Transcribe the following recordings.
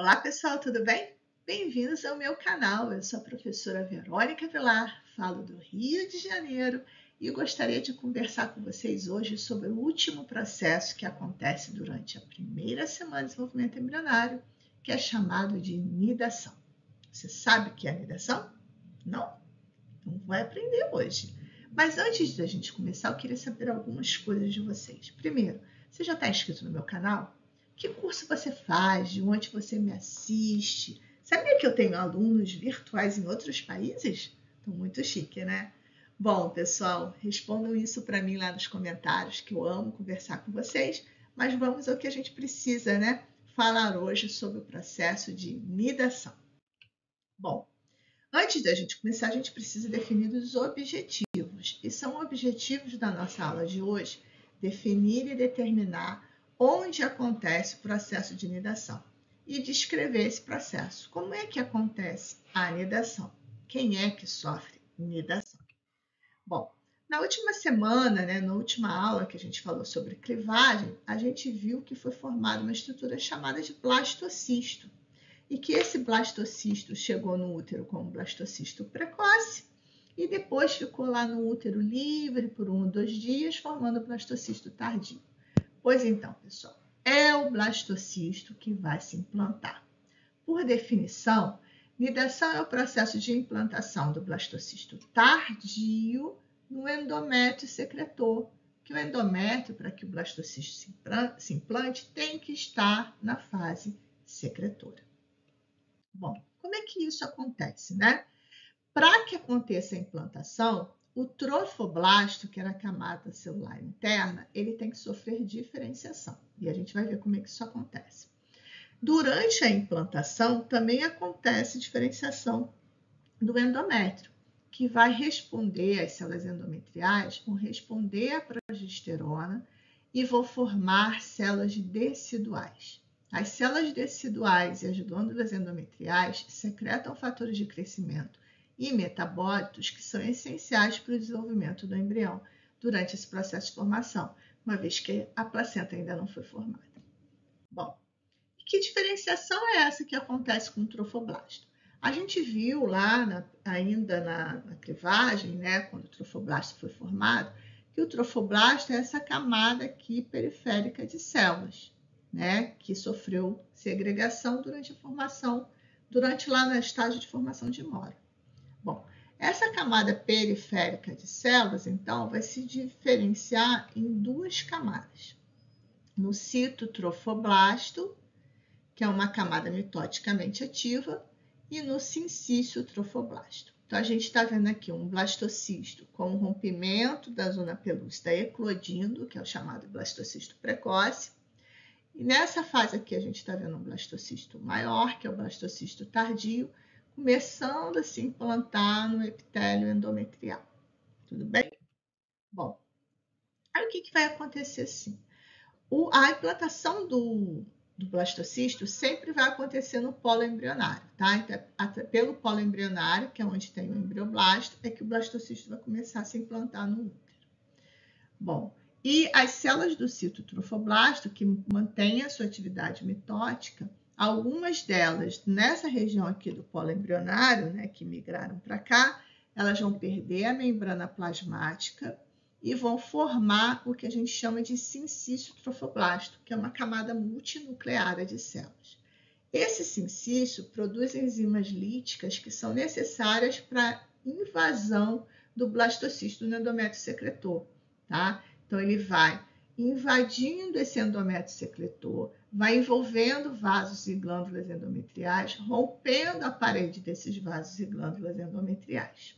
Olá pessoal, tudo bem? Bem-vindos ao meu canal. Eu sou a professora Verônica Vilar, falo do Rio de Janeiro e gostaria de conversar com vocês hoje sobre o último processo que acontece durante a primeira semana de desenvolvimento embrionário, que é chamado de nidação. Você sabe o que é nidação? Não? Então vai aprender hoje. Mas antes de a gente começar, eu queria saber algumas coisas de vocês. Primeiro, você já está inscrito no meu canal? Que curso você faz? De onde você me assiste? Sabia que eu tenho alunos virtuais em outros países? Estou muito chique, né? Bom, pessoal, respondam isso para mim lá nos comentários, que eu amo conversar com vocês. Mas vamos ao que a gente precisa, né? Falar hoje sobre o processo de nidação. Bom, antes da gente começar, a gente precisa definir os objetivos. E são objetivos da nossa aula de hoje, definir e determinar onde acontece o processo de nidação e descrever esse processo. Como é que acontece a nidação? Quem é que sofre nidação? Bom, na última semana, na última aula que a gente falou sobre clivagem, a gente viu que foi formada uma estrutura chamada de blastocisto e que esse blastocisto chegou no útero como blastocisto precoce e depois ficou lá no útero livre por 1 ou 2 dias, formando o blastocisto tardio. Pois então, pessoal, é o blastocisto que vai se implantar. Por definição, nidação é o processo de implantação do blastocisto tardio no endométrio secretor, que o endométrio, para que o blastocisto se implante, tem que estar na fase secretora. Bom, como é que isso acontece, né? Para que aconteça a implantação, o trofoblasto, que era a camada celular interna, ele tem que sofrer diferenciação. E a gente vai ver como é que isso acontece. Durante a implantação, também acontece diferenciação do endométrio, que vai responder, as células endometriais vão responder à progesterona e vão formar células deciduais. As células deciduais e as glândulas endometriais secretam fatores de crescimento e metabólitos que são essenciais para o desenvolvimento do embrião durante esse processo de formação, uma vez que a placenta ainda não foi formada. Bom, que diferenciação é essa que acontece com o trofoblasto? A gente viu lá ainda na clivagem, quando o trofoblasto foi formado, que o trofoblasto é essa camada aqui periférica de células, que sofreu segregação durante a formação, lá no estágio de formação de mora. Bom, essa camada periférica de células, então, vai se diferenciar em 2 camadas. No citotrofoblasto, que é uma camada mitoticamente ativa, e no sincício trofoblasto. Então, a gente está vendo aqui um blastocisto com o rompimento da zona pelúcida eclodindo, que é o chamado blastocisto precoce. E nessa fase aqui, a gente está vendo um blastocisto maior, que é o blastocisto tardio, começando a se implantar no epitélio endometrial. Tudo bem? Bom, aí o que vai acontecer assim? A implantação do blastocisto sempre vai acontecer no polo embrionário, tá? Então, pelo polo embrionário, que é onde tem o embrioblasto, é que o blastocisto vai começar a se implantar no útero. Bom, e as células do citotrofoblasto, que mantêm a sua atividade mitótica, algumas delas, nessa região aqui do polo embrionário, que migraram para cá, elas vão perder a membrana plasmática e vão formar o que a gente chama de sincício trofoblasto, que é uma camada multinucleada de células. Esse sincício produz enzimas líticas que são necessárias para a invasão do blastocisto no endométrio secretor, tá? Então, ele vai invadindo esse endométrio secretor, vai envolvendo vasos e glândulas endometriais, rompendo a parede desses vasos e glândulas endometriais.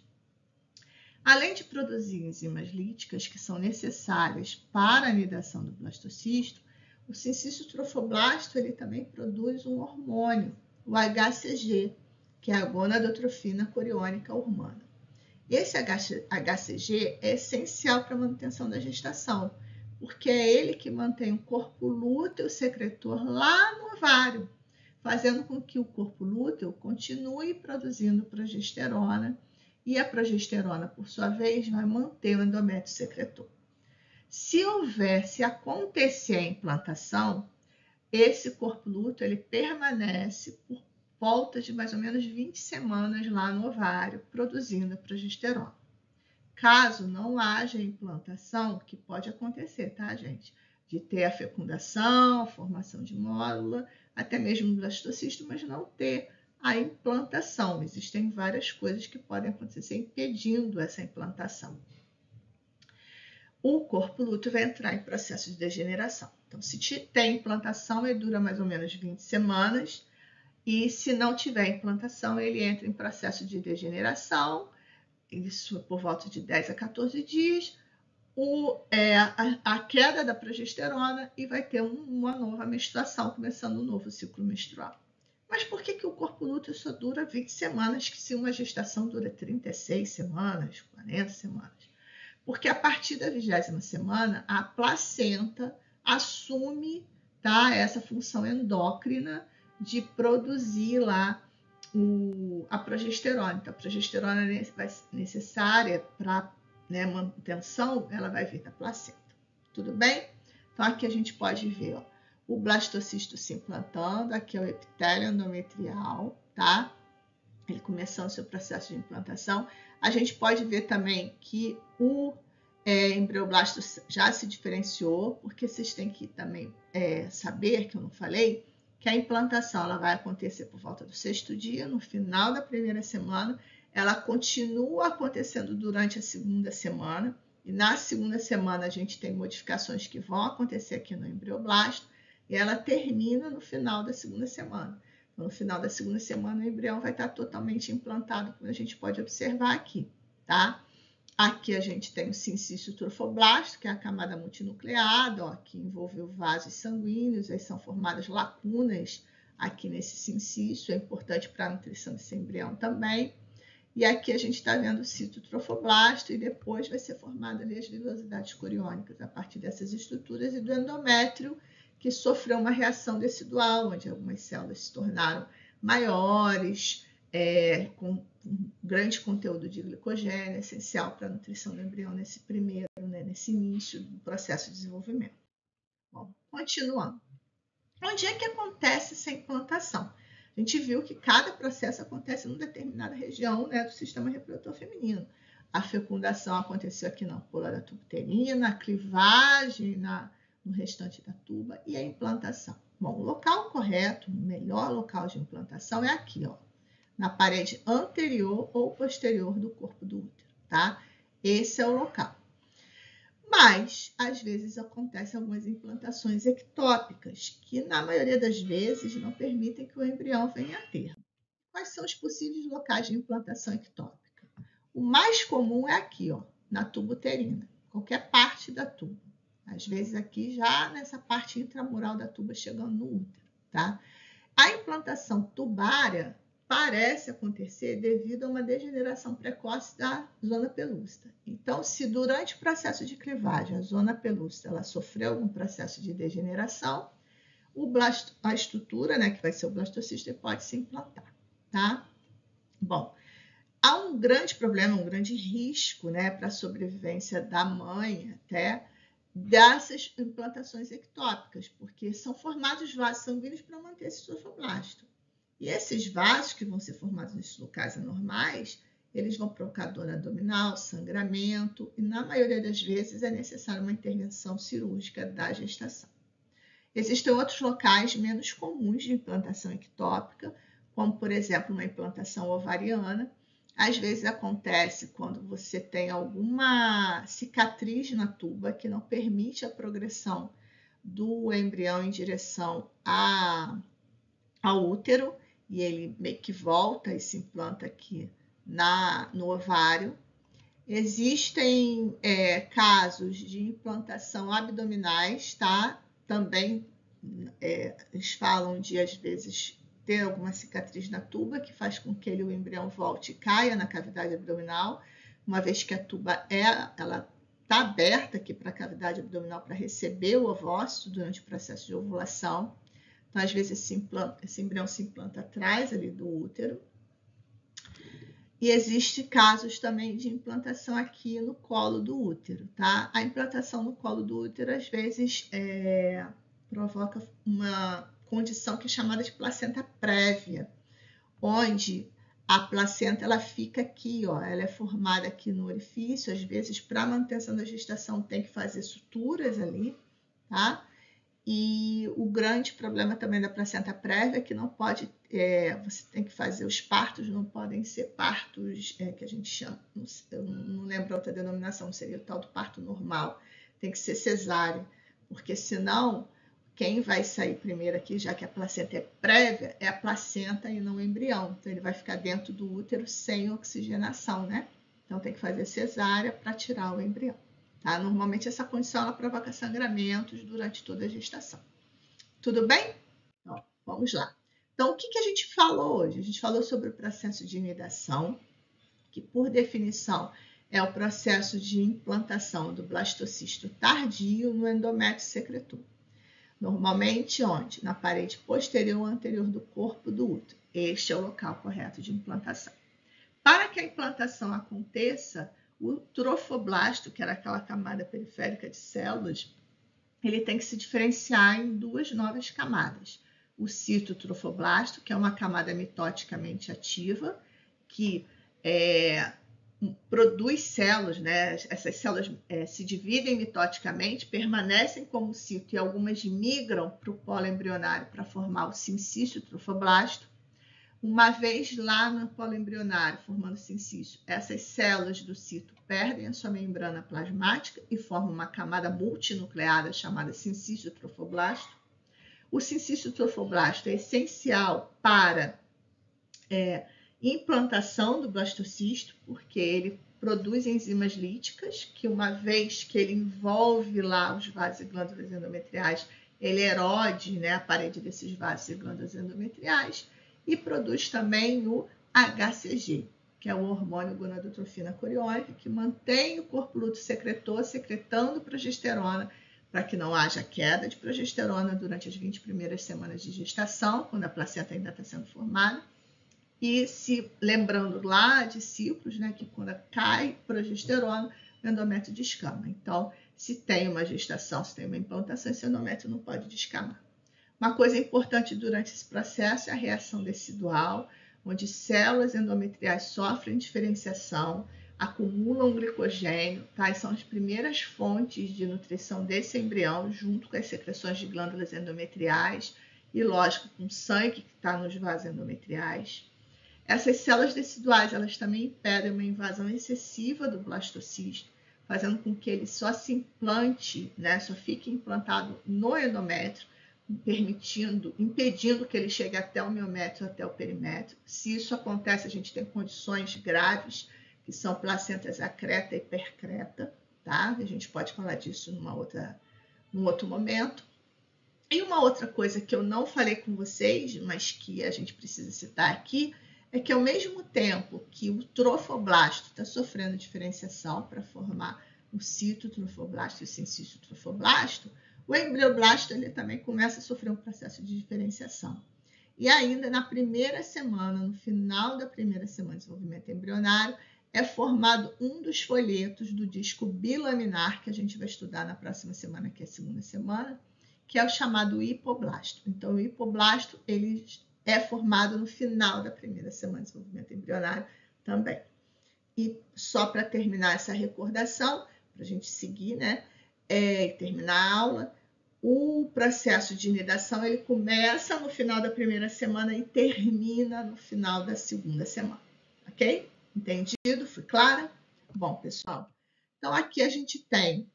Além de produzir enzimas líticas que são necessárias para a anidação do blastocisto, o sincício trofoblasto ele também produz um hormônio, o HCG, que é a gonadotrofina coriônica humana. Esse HCG é essencial para a manutenção da gestação, porque é ele que mantém o corpo lúteo secretor lá no ovário, fazendo com que o corpo lúteo continue produzindo progesterona, e a progesterona, por sua vez, vai manter o endométrio secretor. Se acontecer a implantação, esse corpo lúteo ele permanece por volta de mais ou menos 20 semanas lá no ovário, produzindo a progesterona. Caso não haja implantação, que pode acontecer, tá, gente? De ter a fecundação, a formação de mólula, até mesmo blastocisto, mas não ter a implantação. Existem várias coisas que podem acontecer impedindo essa implantação. O corpo lúteo vai entrar em processo de degeneração. Então, se tem implantação, ele dura mais ou menos 20 semanas. E se não tiver implantação, ele entra em processo de degeneração, isso por volta de 10 a 14 dias, a queda da progesterona e vai ter uma nova menstruação, começando um novo ciclo menstrual. Mas por que o corpo lúteo só dura 20 semanas, que se uma gestação dura 36 semanas, 40 semanas? Porque a partir da 20ª semana, a placenta assume, tá, essa função endócrina de produzir lá a progesterona. Então, a progesterona necessária para, né, manutenção, ela vai vir da placenta. Tudo bem? Então, aqui a gente pode ver, ó, o blastocisto se implantando, aqui é o epitélio endometrial, tá? Ele começando o seu processo de implantação. A gente pode ver também que o embrioblasto já se diferenciou, porque vocês têm que também saber, que eu não falei, que a implantação ela vai acontecer por volta do 6º dia, no final da primeira semana, ela continua acontecendo durante a 2ª semana, e na 2ª semana a gente tem modificações que vão acontecer aqui no embrioblasto, e ela termina no final da 2ª semana. Então, no final da 2ª semana, o embrião vai estar totalmente implantado, como a gente pode observar aqui, tá? Aqui a gente tem o sincício trofoblasto, que é a camada multinucleada, ó, que envolve vasos sanguíneos, aí são formadas lacunas aqui nesse sincício, é importante para a nutrição desse embrião também. E aqui a gente está vendo o citotrofoblasto e depois vai ser formada ali as vilosidades coriônicas a partir dessas estruturas e do endométrio, que sofreu uma reação decidual, onde algumas células se tornaram maiores, com grande conteúdo de glicogênio, essencial para a nutrição do embrião nesse primeiro, né, nesse início do processo de desenvolvimento. Bom, continuando. Onde é que acontece essa implantação? A gente viu que cada processo acontece em uma determinada região, né, do sistema reprodutor feminino. A fecundação aconteceu aqui na ampola da tuba uterina, a clivagem no restante da tuba e a implantação. Bom, o local correto, o melhor local de implantação é aqui, ó, na parede anterior ou posterior do corpo do útero, tá? Esse é o local. Mas, às vezes, acontecem algumas implantações ectópicas, que na maioria das vezes não permitem que o embrião venha a termo. Quais são os possíveis locais de implantação ectópica? O mais comum é aqui, ó, na tuba uterina, qualquer parte da tuba. Às vezes aqui já nessa parte intramural da tuba chegando no útero, tá? A implantação tubária parece acontecer devido a uma degeneração precoce da zona pelúcida. Então, se durante o processo de clivagem a zona pelúcida ela sofreu algum processo de degeneração, a estrutura, né, que vai ser o blastocisto, pode se implantar, tá? Bom, há um grande problema, um grande risco, né, para a sobrevivência da mãe até dessas implantações ectópicas, porque são formados vasos sanguíneos para manter esse trofoblasto. E esses vasos que vão ser formados nesses locais anormais, eles vão provocar dor abdominal, sangramento, e na maioria das vezes é necessária uma intervenção cirúrgica da gestação. Existem outros locais menos comuns de implantação ectópica, como, por exemplo, uma implantação ovariana. Às vezes acontece quando você tem alguma cicatriz na tuba que não permite a progressão do embrião em direção ao útero, e ele meio que volta e se implanta aqui no ovário. Existem casos de implantação abdominais, tá? Também eles falam de, às vezes, ter alguma cicatriz na tuba que faz com que o embrião volte e caia na cavidade abdominal, uma vez que a tuba ela está aberta aqui para a cavidade abdominal para receber o ovócito durante o processo de ovulação. Então, às vezes, esse embrião se implanta atrás ali do útero. E existem casos também de implantação aqui no colo do útero, tá? A implantação no colo do útero, às vezes, provoca uma condição que é chamada de placenta prévia, onde a placenta ela fica aqui, ó, ela é formada aqui no orifício. Às vezes, para manutenção da gestação, tem que fazer suturas ali, tá? E o grande problema também da placenta prévia é que não pode, você tem que fazer os partos, não podem ser partos que a gente chama, eu não lembro outra denominação, seria o tal do parto normal, tem que ser cesárea, porque senão quem vai sair primeiro aqui, já que a placenta é prévia, é a placenta e não o embrião. Então ele vai ficar dentro do útero sem oxigenação, né? Então tem que fazer cesárea para tirar o embrião. Tá? Normalmente essa condição ela provoca sangramentos durante toda a gestação. Tudo bem? Então, vamos lá. Então, o que a gente falou hoje? A gente falou sobre o processo de inidação, que por definição é o processo de implantação do blastocisto tardio no endométrio secretor. Normalmente onde? Na parede posterior ou anterior do corpo do útero. Este é o local correto de implantação. Para que a implantação aconteça, o trofoblasto, que era aquela camada periférica de células, ele tem que se diferenciar em duas novas camadas. O citotrofoblasto, que é uma camada mitoticamente ativa, que produz células, né? Essas células se dividem mitoticamente, permanecem como cito e algumas migram para o polo embrionário para formar o sincício trofoblasto. Uma vez lá no polo embrionário, formando sincício, essas células do cito perdem a sua membrana plasmática e formam uma camada multinucleada chamada sincício trofoblasto. O sincício trofoblasto é essencial para implantação do blastocisto, porque ele produz enzimas líticas, que uma vez que ele envolve lá os vasos e glândulas endometriais, ele erode, né, a parede desses vasos e glândulas endometriais, e produz também o HCG, que é o hormônio gonadotrofina coriônica, que mantém o corpo lúteo secretor secretando progesterona, para que não haja queda de progesterona durante as 20 primeiras semanas de gestação, quando a placenta ainda está sendo formada. E se lembrando lá de ciclos, né, que quando cai progesterona, o endométrio descama. Então, se tem uma gestação, se tem uma implantação, esse endométrio não pode descamar. Uma coisa importante durante esse processo é a reação decidual, onde células endometriais sofrem diferenciação, acumulam glicogênio, tá? E são as primeiras fontes de nutrição desse embrião, junto com as secreções de glândulas endometriais e, lógico, com o sangue que está nos vasos endometriais. Essas células deciduais, elas também impedem uma invasão excessiva do blastocisto, fazendo com que ele só se implante, né, só fique implantado no endométrio, impedindo que ele chegue até o miométrio, até o perimétrio. Se isso acontece, a gente tem condições graves, que são placentas acreta e hipercreta, tá? A gente pode falar disso num outro momento. E uma outra coisa que eu não falei com vocês, mas que a gente precisa citar aqui, é que ao mesmo tempo que o trofoblasto está sofrendo diferenciação para formar o citotrofoblasto e o sincício trofoblasto, o embrioblasto ele também começa a sofrer um processo de diferenciação. E ainda na primeira semana, no final da primeira semana de desenvolvimento embrionário, é formado um dos folhetos do disco bilaminar, que a gente vai estudar na próxima semana, que é a segunda semana, que é o chamado hipoblasto. Então, o hipoblasto ele é formado no final da primeira semana de desenvolvimento embrionário também. E só para terminar essa recordação, para a gente seguir, né, e terminar a aula, o processo de inidação ele começa no final da primeira semana e termina no final da segunda semana, ok? Entendido? Fui clara? Bom, pessoal, então aqui a gente tem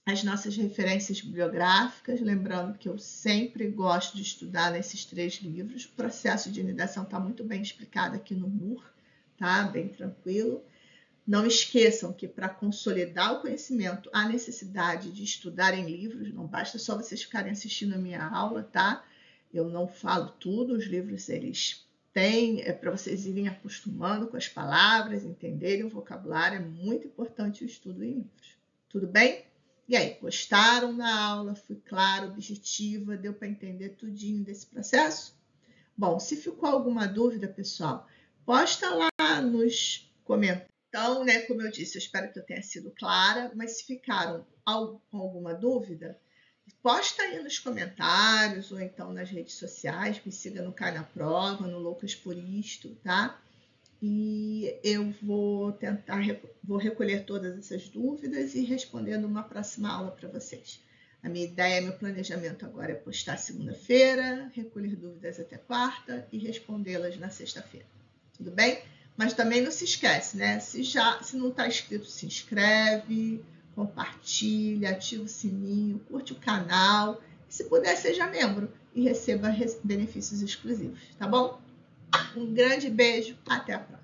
as nossas referências bibliográficas, lembrando que eu sempre gosto de estudar nesses 3 livros. O processo de inidação está muito bem explicado aqui no MUR, tá? Bem tranquilo. Não esqueçam que para consolidar o conhecimento há necessidade de estudar em livros, não basta só vocês ficarem assistindo a minha aula, tá? Eu não falo tudo, os livros eles têm, para vocês irem acostumando com as palavras, entenderem o vocabulário, é muito importante o estudo em livros. Tudo bem? E aí, gostaram da aula? Fui clara, objetiva? Deu para entender tudinho desse processo? Bom, se ficou alguma dúvida, pessoal, posta lá nos comentários. Então, né, como eu disse, eu espero que eu tenha sido clara, mas se ficaram com alguma dúvida, Posta aí nos comentários ou então nas redes sociais, me siga no Cai na Prova, no Loucas por Isto, tá? E eu vou vou recolher todas essas dúvidas e responder numa próxima aula para vocês. A minha ideia, meu planejamento agora é postar segunda-feira, recolher dúvidas até quarta e respondê-las na sexta-feira. Tudo bem? Mas também não se esquece, né? Se não está inscrito, se inscreve, compartilha, ativa o sininho, curte o canal. E se puder, seja membro e receba benefícios exclusivos, tá bom? Um grande beijo, até a próxima.